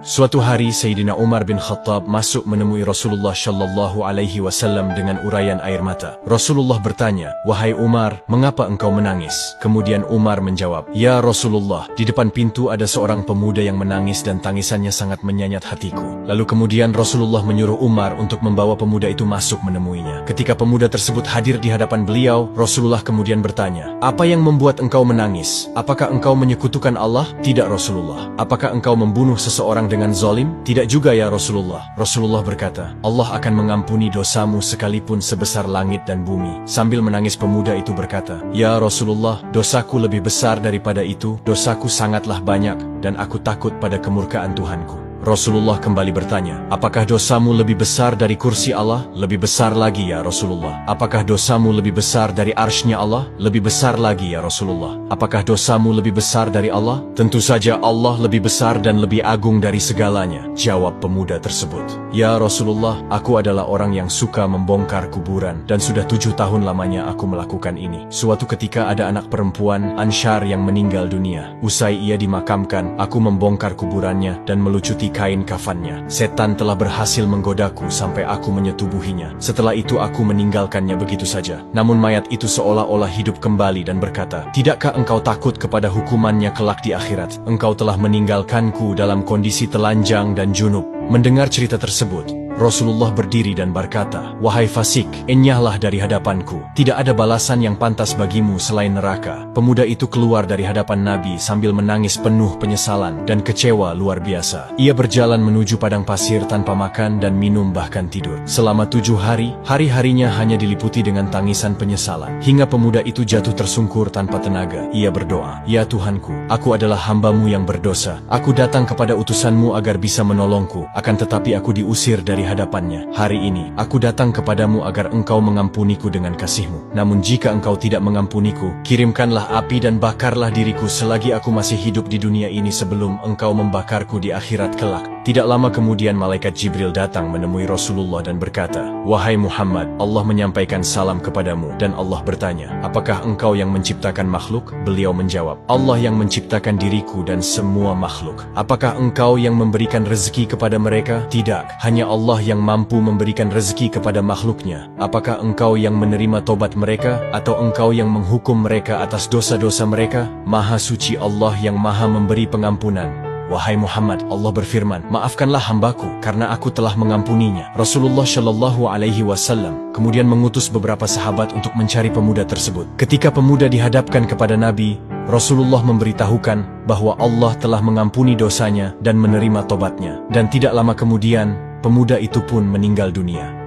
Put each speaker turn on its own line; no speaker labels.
Suatu hari Sayyidina Umar bin Khattab masuk menemui Rasulullah Shallallahu Alaihi Wasallam dengan uraian air mata. Rasulullah bertanya, "Wahai Umar, mengapa engkau menangis?" Kemudian Umar menjawab, "Ya Rasulullah, di depan pintu ada seorang pemuda yang menangis dan tangisannya sangat menyayat hatiku." Lalu kemudian Rasulullah menyuruh Umar untuk membawa pemuda itu masuk menemuinya. Ketika pemuda tersebut hadir di hadapan beliau, Rasulullah kemudian bertanya, "Apa yang membuat engkau menangis? Apakah engkau menyekutukan Allah?" "Tidak Rasulullah." "Apakah engkau membunuh seseorang dengan zalim?" "Tidak juga ya Rasulullah." Rasulullah berkata, "Allah akan mengampuni dosamu sekalipun sebesar langit dan bumi." Sambil menangis pemuda itu berkata, "Ya Rasulullah, dosaku lebih besar daripada itu, dosaku sangatlah banyak, dan aku takut pada kemurkaan Tuhanku." Rasulullah kembali bertanya, "Apakah dosamu lebih besar dari kursi Allah?" "Lebih besar lagi ya Rasulullah." "Apakah dosamu lebih besar dari arsy-Nya Allah?" "Lebih besar lagi ya Rasulullah." "Apakah dosamu lebih besar dari Allah?" "Tentu saja Allah lebih besar dan lebih agung dari segalanya," jawab pemuda tersebut. "Ya Rasulullah, aku adalah orang yang suka membongkar kuburan, dan sudah 7 tahun lamanya aku melakukan ini. Suatu ketika ada anak perempuan, Ansyar, yang meninggal dunia. Usai ia dimakamkan, aku membongkar kuburannya dan melucuti kain kafannya. Setan telah berhasil menggodaku sampai aku menyetubuhinya. Setelah itu aku meninggalkannya begitu saja. Namun mayat itu seolah-olah hidup kembali dan berkata, 'Tidakkah engkau takut kepada hukumannya kelak di akhirat? Engkau telah meninggalkanku dalam kondisi telanjang dan junub.'" Mendengar cerita tersebut, Rasulullah berdiri dan berkata, "Wahai fasik, enyahlah dari hadapanku. Tidak ada balasan yang pantas bagimu selain neraka." Pemuda itu keluar dari hadapan Nabi sambil menangis penuh penyesalan dan kecewa luar biasa. Ia berjalan menuju padang pasir tanpa makan dan minum bahkan tidur. Selama 7 hari, hari-harinya hanya diliputi dengan tangisan penyesalan. Hingga pemuda itu jatuh tersungkur tanpa tenaga. Ia berdoa, "Ya Tuhanku, aku adalah hamba-Mu yang berdosa. Aku datang kepada utusan-Mu agar bisa menolongku. Akan tetapi aku diusir dari hadapannya. Hari ini, aku datang kepadamu agar engkau mengampuniku dengan kasih-Mu. Namun jika engkau tidak mengampuniku, kirimkanlah api dan bakarlah diriku selagi aku masih hidup di dunia ini sebelum engkau membakarku di akhirat kelak." Tidak lama kemudian malaikat Jibril datang menemui Rasulullah dan berkata, "Wahai Muhammad, Allah menyampaikan salam kepadamu." Dan Allah bertanya, "Apakah engkau yang menciptakan makhluk?" Beliau menjawab, "Allah yang menciptakan diriku dan semua makhluk." "Apakah engkau yang memberikan rezeki kepada mereka?" "Tidak, hanya Allah yang mampu memberikan rezeki kepada makhluknya." "Apakah engkau yang menerima tobat mereka, atau engkau yang menghukum mereka atas dosa-dosa mereka?" "Maha suci Allah yang maha memberi pengampunan." "Wahai Muhammad, Allah berfirman, 'Maafkanlah hambaku, karena aku telah mengampuninya.'" Rasulullah Shallallahu Alaihi Wasallam kemudian mengutus beberapa sahabat untuk mencari pemuda tersebut. Ketika pemuda dihadapkan kepada Nabi, Rasulullah memberitahukan bahwa Allah telah mengampuni dosanya dan menerima tobatnya. Dan tidak lama kemudian, pemuda itu pun meninggal dunia.